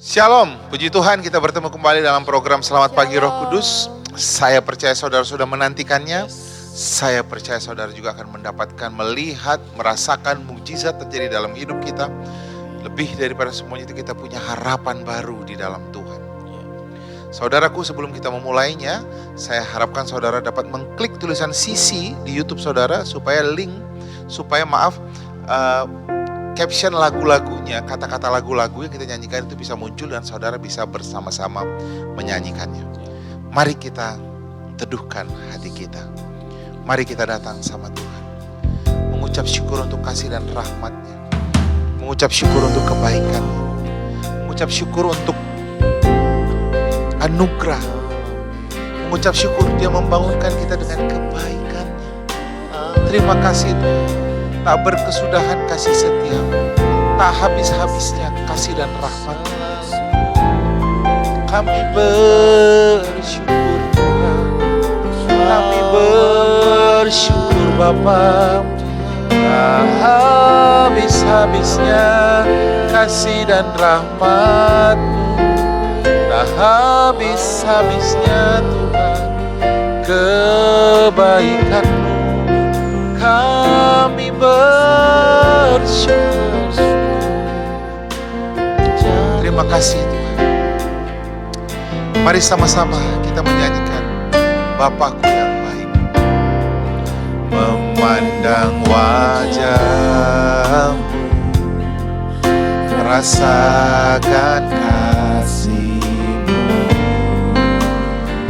Shalom, puji Tuhan kita bertemu kembali dalam program Selamat Pagi Roh Kudus. Saya percaya saudara sudah menantikannya. Saya percaya saudara juga akan mendapatkan, melihat, merasakan mukjizat terjadi dalam hidup kita. Lebih daripada semuanya itu kita punya harapan baru di dalam Tuhan. Saudaraku, sebelum kita memulainya, saya harapkan saudara dapat mengklik tulisan CC di YouTube saudara supaya caption lagu-lagunya, kata-kata lagu-lagu yang kita nyanyikan itu bisa muncul dan saudara bisa bersama-sama menyanyikannya. Mari kita teduhkan hati kita. Mari kita datang sama Tuhan. Mengucap syukur untuk kasih dan rahmat-Nya. Mengucap syukur untuk kebaikan-Nya. Mengucap syukur untuk anugerah. Mengucap syukur Dia membangunkan kita dengan kebaikan-Nya. Terima kasih Tuhan. Tak berkesudahan kasih setia, tak habis-habisnya kasih dan rahmat. Kami bersyukur Tuhan, kami bersyukur Bapa. Tak habis-habisnya kasih dan rahmat-Mu, tak habis-habisnya Tuhan kebaikan-Mu. Kami bersyukur. Terima kasih Tuhan. Mari sama-sama kita menyanyikan Bapakku yang baik. Memandang wajah-Mu, rasakan kasih-Mu,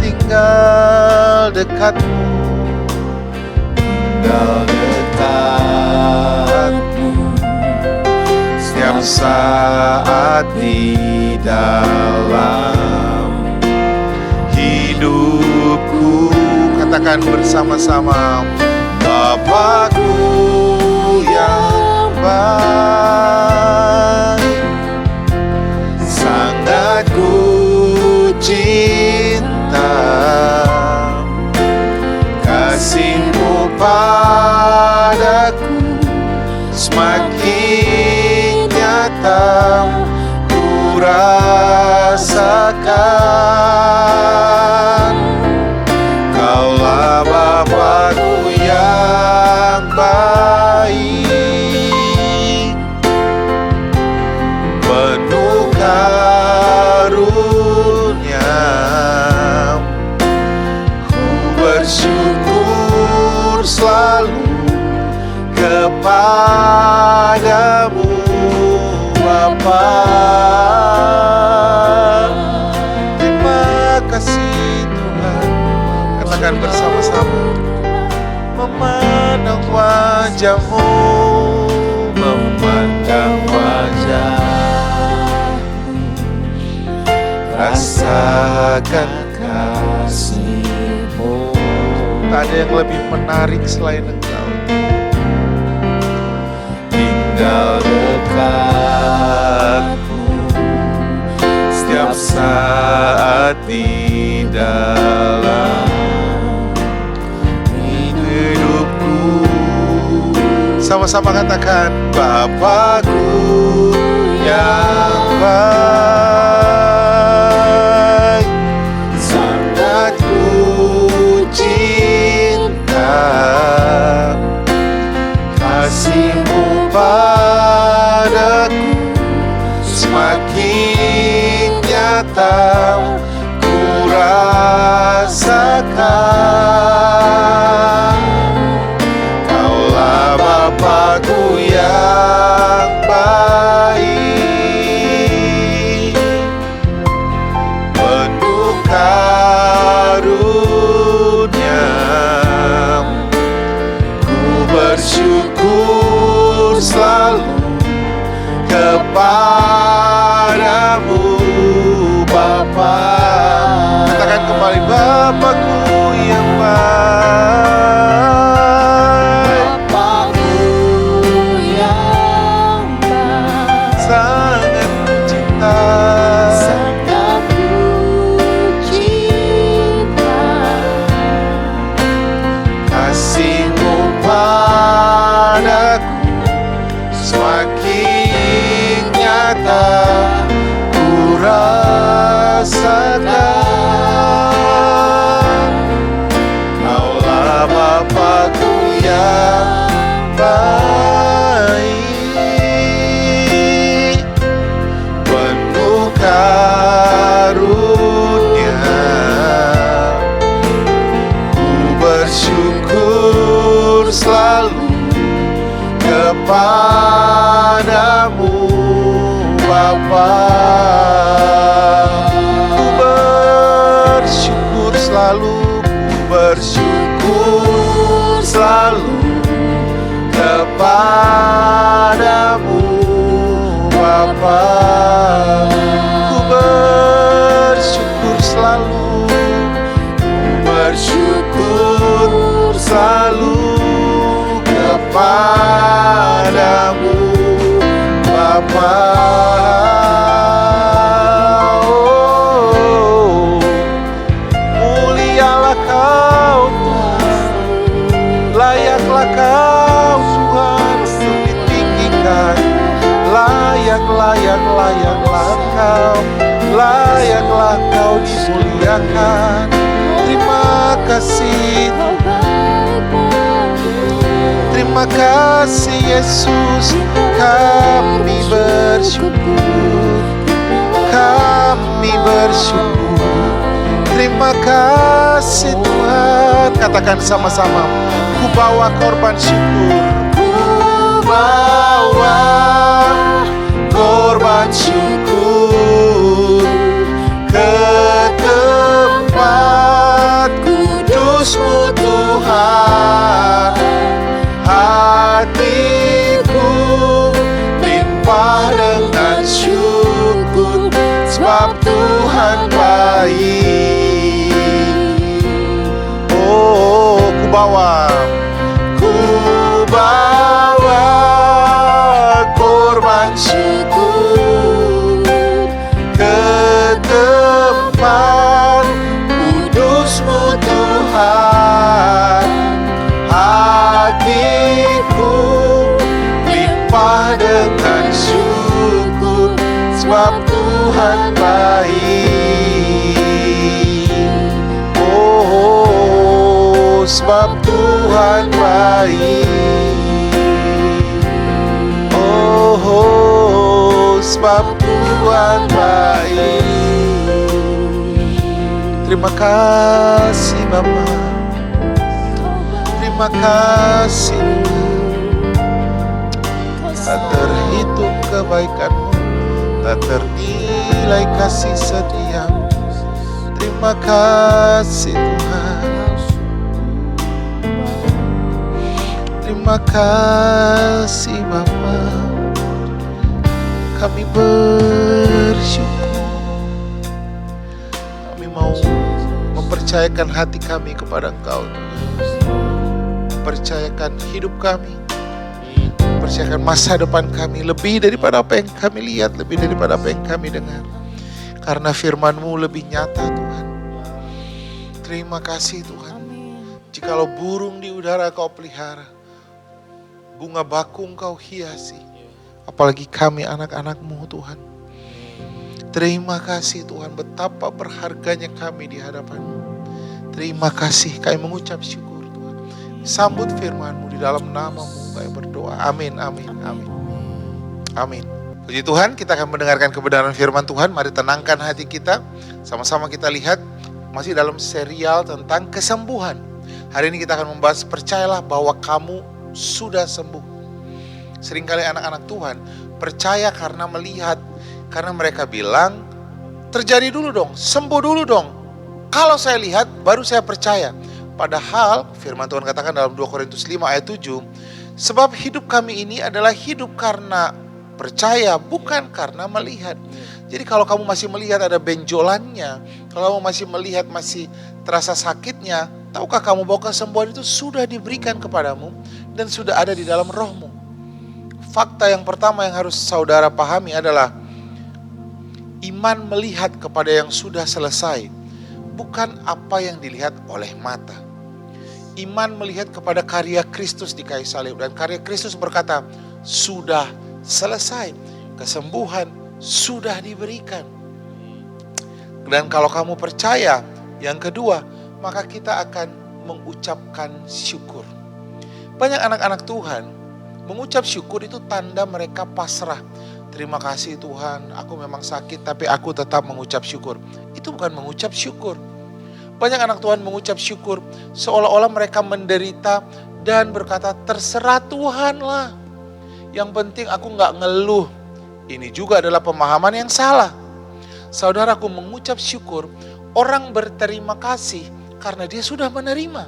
tinggal dekat-Mu, tinggal dekat-Mu setiap saat di dalam hidupku. Katakan bersama-sama, Bapakku yang baik, sangat ku cinta. Kasih-Mu padaku semakin nyata ku rasakan. Kaulah Bapakku yang baik, penuh karunia. Ku bersyukur selalu kepadamu Bapa. Terima kasih Tuhan. Katakan bersama-sama, memandang wajah-Mu, memandang wajah-Mu, rasakan kasih-Mu. Tak ada yang lebih menarik selain Engkau. Tinggal dekat-Mu setiap saat di dalam hidupku. Sama-sama katakan, Bapakku yang baik, sangat ku cinta. Kasih-Mu padaku semakin nyata ku rasakan. Kaulah Bapakku yang baik, penuh karunia. Ku bersyukur selalu kepadamu Bapa. Katakan kembali, Bapakku yang baik, Bapakku yang baik, sangat ku cinta. sangat ku cinta. Kasih-Mu padaku semakin nyata ku kepadamu Bapa. Ku bersyukur selalu, ku bersyukur selalu kepadamu Bapa. Ku bersyukur selalu, ku bersyukur selalu kepadamu Bapa. Oh, mulialah Kau Tuhan, layaklah Kau Tuhan untuk ditinggikan. Layaklah Kau, layaklah Kau dimuliakan. Terima kasih Tuhan, terima kasih Yesus. Kami bersyukur, kami bersyukur. Terima kasih Tuhan. Katakan sama-sama, ku bawa korban syukur, ku bawa korban syukur ke tempat kudus-Mu Tuhan. Hatiku limpah dengan syukur, sebab Tuhan baik. Oh, ku bawa korban syukur ke tempat kudus-Mu Tuhan. Hatiku limpah dengan syukur, sebab Tuhan baik. Oh, sebab Tuhan baik. Oh, sebab Tuhan baik. Terima kasih Bapa, terima kasih. Tak terhitung kebaikan-Mu, tak ternilai kasih setia-Mu. Terima kasih Tuhan, terima kasih Bapa. Kami bersyukur, kami mau mempercayakan hati kami kepada Engkau Tuhan. Percayakan hidup kami, percayakan masa depan kami, lebih daripada apa yang kami lihat, lebih daripada apa yang kami dengar. Karena firman-Mu lebih nyata Tuhan. Terima kasih Tuhan. Jikalau burung di udara Kau pelihara, bunga bakung Kau hiasi, apalagi kami anak-anak-Mu Tuhan. Terima kasih Tuhan, betapa berharganya kami di hadapan-Mu. Terima kasih, kami mengucap syukur Tuhan. Sambut firman-Mu di dalam nama-Mu kami berdoa. Amin, amin, amin. Amin. Puji Tuhan, kita akan mendengarkan kebenaran firman Tuhan. Mari tenangkan hati kita. Sama-sama kita lihat masih dalam serial tentang kesembuhan. Hari ini kita akan membahas, percayalah bahwa kamu sudah sembuh. Seringkali anak-anak Tuhan percaya karena melihat, karena mereka bilang, terjadi dulu dong, sembuh dulu dong. Kalau saya lihat, baru saya percaya. Padahal firman Tuhan katakan dalam 2 Korintus 5 ayat 7, sebab hidup kami ini adalah hidup karena percaya, bukan karena melihat. Jadi kalau kamu masih melihat ada benjolannya, kalau kamu masih melihat masih terasa sakitnya, tahukah kamu bahwa kesembuhan itu sudah diberikan kepadamu dan sudah ada di dalam rohmu. Fakta yang pertama yang harus saudara pahami adalah iman melihat kepada yang sudah selesai, bukan apa yang dilihat oleh mata. Iman melihat kepada karya Kristus di kayu salib, dan karya Kristus berkata, sudah selesai, kesembuhan sudah diberikan. Dan kalau kamu percaya, yang kedua, maka kita akan mengucapkan syukur. Banyak anak-anak Tuhan mengucap syukur itu tanda mereka pasrah. Terima kasih Tuhan, aku memang sakit tapi aku tetap mengucap syukur. Itu bukan mengucap syukur. Banyak anak Tuhan mengucap syukur seolah-olah mereka menderita dan berkata, terserah Tuhan lah. Yang penting aku nggak ngeluh. Ini juga adalah pemahaman yang salah. Saudaraku, mengucap syukur, orang berterima kasih karena dia sudah menerima.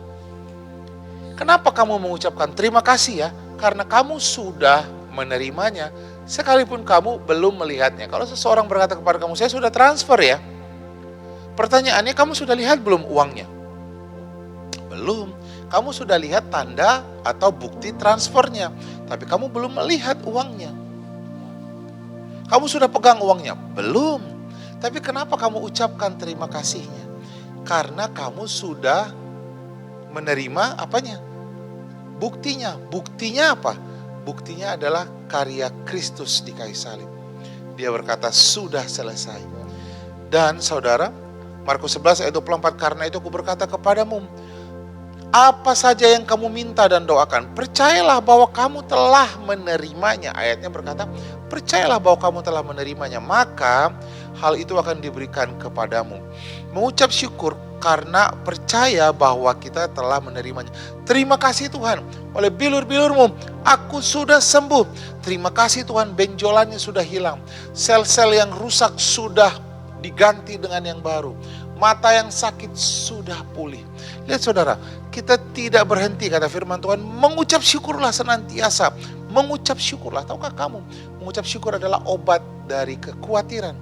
Kenapa kamu mengucapkan terima kasih ya? Karena kamu sudah menerimanya, sekalipun kamu belum melihatnya. Kalau seseorang berkata kepada kamu, saya sudah transfer ya. Pertanyaannya, kamu sudah lihat belum uangnya? Belum. Kamu sudah lihat tanda atau bukti transfernya, tapi kamu belum melihat uangnya. Kamu sudah pegang uangnya? Belum. Tapi kenapa kamu ucapkan terima kasihnya? Karena kamu sudah menerima apanya? Buktinya. Buktinya apa? Buktinya adalah karya Kristus di kayu salib. Dia berkata sudah selesai. Dan saudara, Markus 11 ayat 24, karena itu aku berkata kepadamu, apa saja yang kamu minta dan doakan, percayalah bahwa kamu telah menerimanya. Ayatnya berkata, percayalah bahwa kamu telah menerimanya, maka hal itu akan diberikan kepadamu. Mengucap syukur karena percaya bahwa kita telah menerimanya. Terima kasih Tuhan, oleh bilur-bilurmu aku sudah sembuh. Terima kasih Tuhan, benjolannya sudah hilang. Sel-sel yang rusak sudah diganti dengan yang baru. Mata yang sakit sudah pulih. Lihat saudara, kita tidak berhenti, kata firman Tuhan, mengucap syukurlah senantiasa. Mengucap syukurlah. Tahukah kamu, mengucap syukur adalah obat dari kekhawatiran.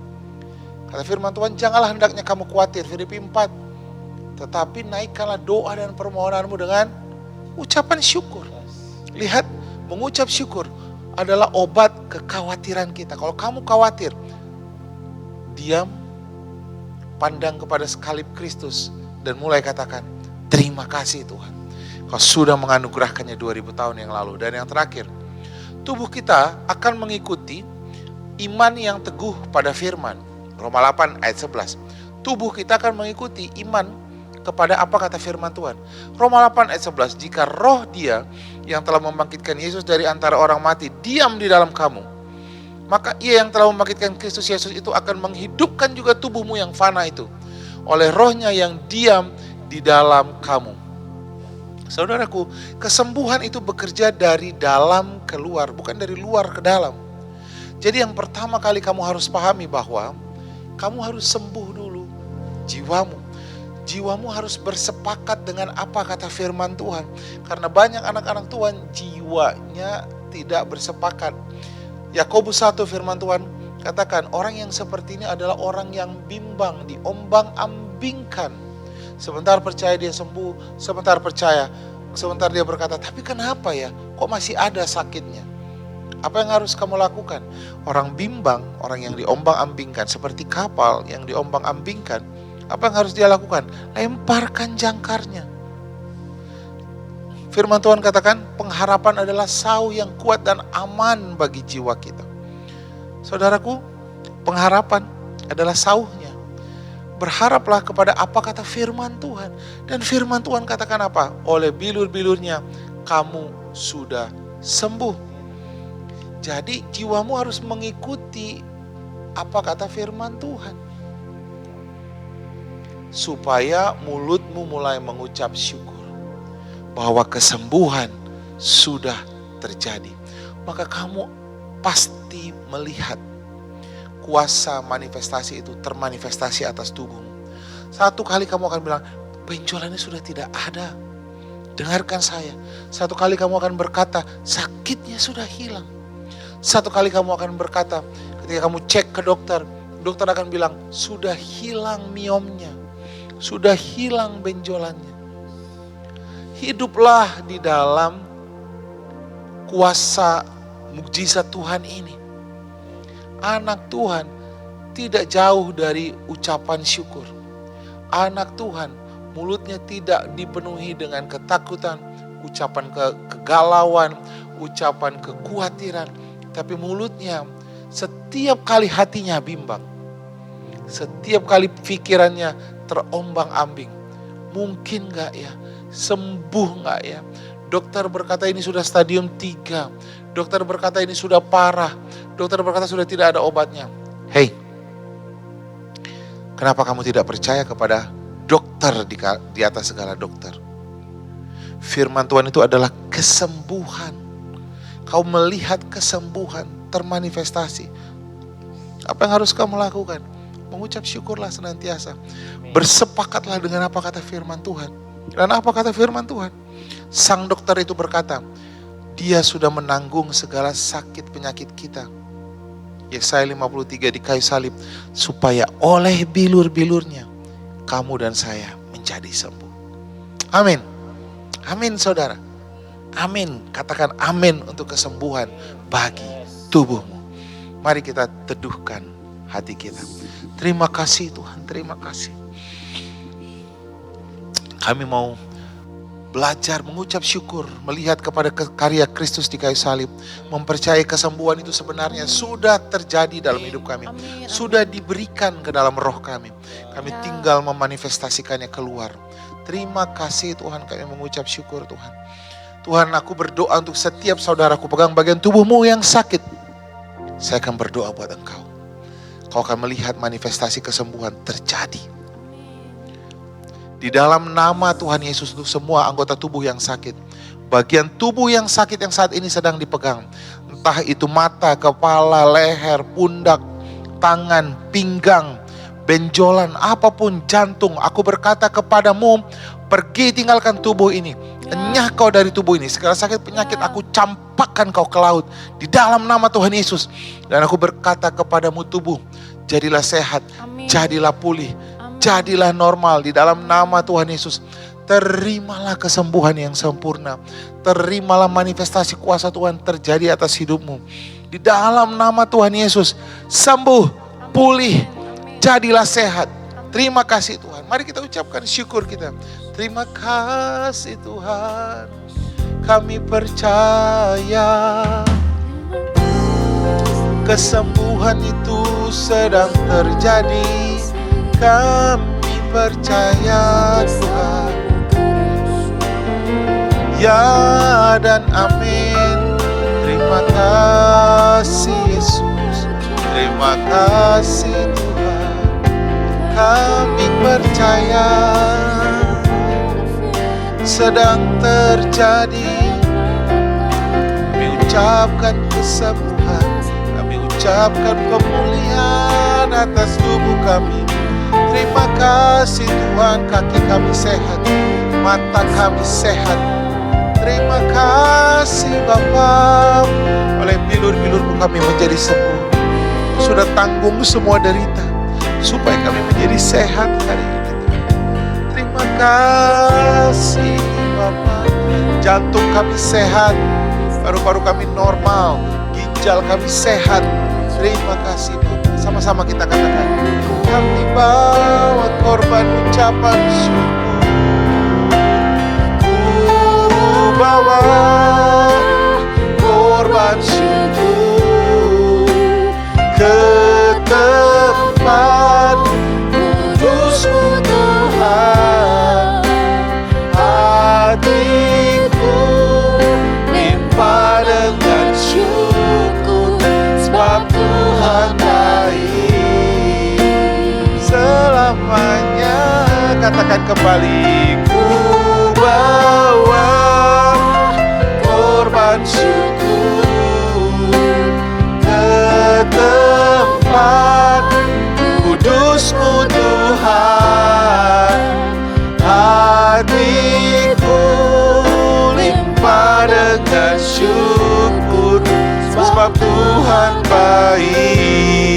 Kata firman Tuhan, janganlah hendaknya kamu khawatir, Filipi 4. Tetapi naikkanlah doa dan permohonanmu dengan ucapan syukur. Lihat, mengucap syukur adalah obat kekhawatiran kita. Kalau kamu khawatir, diam, pandang kepada salib Kristus, dan mulai katakan, terima kasih Tuhan. Kau sudah menganugerahkannya 2000 tahun yang lalu. Dan yang terakhir, tubuh kita akan mengikuti iman yang teguh pada firman. Roma 8 ayat 11. Tubuh kita akan mengikuti iman kepada apa kata firman Tuhan. Roma 8 ayat 11. Jika roh Dia yang telah membangkitkan Yesus dari antara orang mati diam di dalam kamu, maka Ia yang telah membangkitkan Kristus Yesus itu akan menghidupkan juga tubuhmu yang fana itu oleh rohnya yang diam di dalam kamu. Saudaraku, kesembuhan itu bekerja dari dalam keluar, bukan dari luar ke dalam. Jadi yang pertama kali kamu harus pahami bahwa kamu harus sembuh dulu jiwamu. Jiwamu harus bersepakat dengan apa kata firman Tuhan. Karena banyak anak-anak Tuhan jiwanya tidak bersepakat. Yakobus 1 firman Tuhan katakan, orang yang seperti ini adalah orang yang bimbang, diombang-ambingkan. Sebentar percaya dia sembuh, sebentar percaya, sebentar dia berkata, tapi kenapa ya, kok masih ada sakitnya? Apa yang harus kamu lakukan? Orang bimbang, orang yang diombang-ambingkan, seperti kapal yang diombang-ambingkan, apa yang harus dia lakukan? Lemparkan jangkarnya. Firman Tuhan katakan, pengharapan adalah sauh yang kuat dan aman bagi jiwa kita. Saudaraku, pengharapan adalah sauhnya. Berharaplah kepada apa kata firman Tuhan. Dan firman Tuhan katakan apa? Oleh bilur-bilurnya kamu sudah sembuh. Jadi jiwamu harus mengikuti apa kata firman Tuhan. Supaya mulutmu mulai mengucap syukur bahwa kesembuhan sudah terjadi. Maka kamu pasti melihat kuasa manifestasi itu termanifestasi atas tubuhmu. Satu kali kamu akan bilang, benjolannya sudah tidak ada. Dengarkan saya. Satu kali kamu akan berkata, sakitnya sudah hilang. Satu kali kamu akan berkata, ketika kamu cek ke dokter, dokter akan bilang, sudah hilang miomnya, sudah hilang benjolannya. Hiduplah di dalam kuasa mukjizat Tuhan ini. Anak Tuhan tidak jauh dari ucapan syukur. Anak Tuhan mulutnya tidak dipenuhi dengan ketakutan, ucapan kegalauan, ucapan kekhawatiran. Tapi mulutnya setiap kali hatinya bimbang. Setiap kali pikirannya terombang-ambing. Mungkin gak ya? Sembuh gak ya? Dokter berkata ini sudah stadium 3. Dokter berkata ini sudah parah. Dokter berkata sudah tidak ada obatnya. Hei, kenapa kamu tidak percaya kepada dokter di atas segala dokter? Firman Tuhan itu adalah kesembuhan. kau melihat kesembuhan termanifestasi, apa yang harus kamu lakukan? Mengucap syukurlah senantiasa. Bersepakatlah dengan apa kata firman Tuhan. Dan apa kata firman Tuhan? Sang dokter itu berkata, dia sudah menanggung segala sakit penyakit kita. Yesaya 53 di kayu salib, supaya oleh bilur-bilurnya kamu dan saya menjadi sembuh. Amin. Amin saudara. Amin. Katakan amin untuk kesembuhan bagi tubuhmu. Mari kita teduhkan hati kita. Terima kasih Tuhan, terima kasih. Kami mau belajar mengucap syukur, melihat kepada karya Kristus di kayu salib, mempercayai kesembuhan itu sebenarnya sudah terjadi dalam hidup kami, sudah diberikan ke dalam roh kami. Kami tinggal memanifestasikannya keluar. Terima kasih Tuhan, kami mengucap syukur Tuhan. Tuhan, aku berdoa untuk setiap saudaraku pegang bagian tubuhmu yang sakit. Saya akan berdoa buat engkau. Kau akan melihat manifestasi kesembuhan terjadi. Di dalam nama Tuhan Yesus untuk semua anggota tubuh yang sakit. Bagian tubuh yang sakit yang saat ini sedang dipegang. Entah itu mata, kepala, leher, pundak, tangan, pinggang, benjolan, apapun, jantung. Aku berkata kepadamu, pergi tinggalkan tubuh ini. Enyah kau dari tubuh ini. Segala sakit penyakit aku campakkan kau ke laut. Di dalam nama Tuhan Yesus. Dan aku berkata kepadamu tubuh, jadilah sehat, jadilah pulih. Jadilah normal di dalam nama Tuhan Yesus. Terimalah kesembuhan yang sempurna. Terimalah manifestasi kuasa Tuhan terjadi atas hidupmu. Di dalam nama Tuhan Yesus. Sembuh, pulih, jadilah sehat. Terima kasih Tuhan. Mari kita ucapkan syukur kita. Terima kasih Tuhan. Kami percaya kesembuhan itu sedang terjadi. Kami percaya Tuhan. Ya dan amin. Terima kasih Yesus. Terima kasih Tuhan. Kami percaya sedang terjadi. Kami ucapkan kesembuhan. Kami ucapkan pemulihan atas tubuh kami. Terima kasih Tuhan, kaki kami sehat, mata kami sehat. Terima kasih Bapa, oleh bilur-bilur-Mu kami menjadi sembuh. Sudah tanggung semua derita, supaya kami menjadi sehat hari ini. Terima kasih Bapa, jantung kami sehat, paru-paru kami normal, ginjal kami sehat. Terima kasih Bapa. Sama-sama kita katakan, kami bawa korban ucapan syukur. Ku bawa korban syukur ke tempat kudus-Mu Tuhan. Hatiku limpah dengan syukur, sebab Tuhan baik selamanya. Katakan kembali, ku bawa korban syukur ke tempat kudus-Mu Tuhan. Hatiku limpah dengan syukur, sebab Tuhan baik.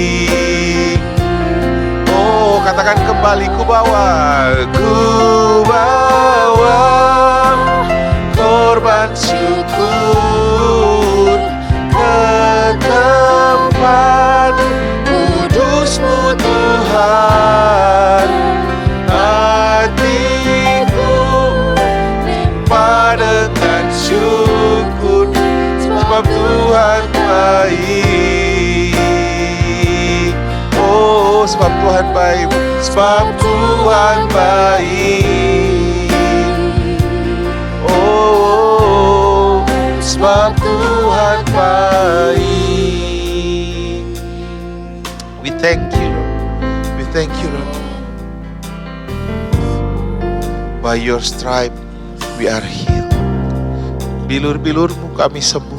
Oh, katakan kembali, ku bawa korban syukur ke tempat kudus-Mu Tuhan. Hatiku limpah dengan syukur, sebab Tuhan baik. Oh, sebab Tuhan baik, sebab Tuhan baik. Oh, sebab Tuhan baik. We thank you, Lord. We thank you, Lord. By your stripe we are healed. Bilur-bilur-Mu kami sembuh.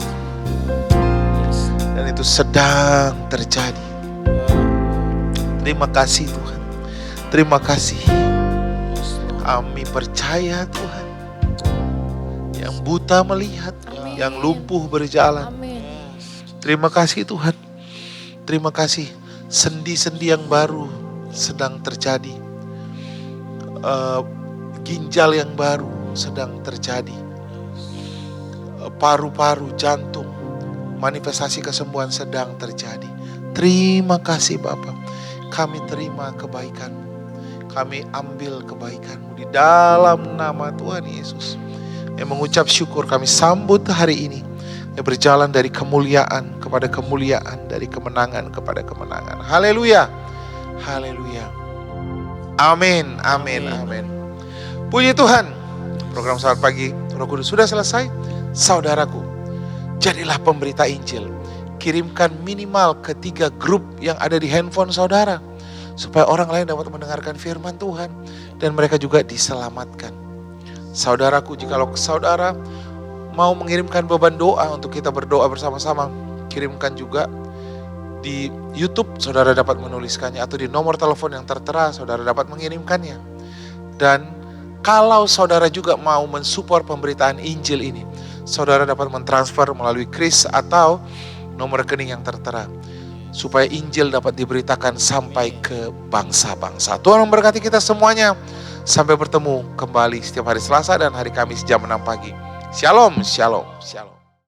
itu sedang terjadi. Terima kasih Tuhan. Terima kasih. Kami percaya Tuhan. Yang buta melihat, Amin. yang lumpuh berjalan. Amin. Terima kasih Tuhan. Terima kasih. Sendi-sendi yang baru sedang terjadi. Ginjal yang baru sedang terjadi. Paru-paru, jantung, manifestasi kesembuhan sedang terjadi. Terima kasih Bapa. Kami terima kebaikan-Mu. Kami ambil kebaikan-Mu di dalam nama Tuhan Yesus. Yang mengucap syukur kami sambut hari ini. Yang berjalan dari kemuliaan kepada kemuliaan, dari kemenangan kepada kemenangan. Haleluya. Haleluya. Amin, amin, amin. Puji Tuhan. Program Selamat Pagi Roh Kudus sudah selesai. Saudaraku, jadilah pemberita Injil. Kirimkan minimal ke 3 grup yang ada di handphone saudara. Supaya orang lain dapat mendengarkan firman Tuhan. Dan mereka juga diselamatkan. Saudaraku, jikalau saudara mau mengirimkan beban doa untuk kita berdoa bersama-sama, kirimkan juga di YouTube, saudara dapat menuliskannya, atau di nomor telepon yang tertera, saudara dapat mengirimkannya. Dan kalau saudara juga mau mensupport pemberitaan Injil ini, saudara dapat mentransfer melalui Kris atau nomor rekening yang tertera, supaya Injil dapat diberitakan sampai ke bangsa-bangsa. Tuhan memberkati kita semuanya. Sampai bertemu kembali setiap hari Selasa dan hari Kamis jam 6 pagi. Shalom, shalom, shalom.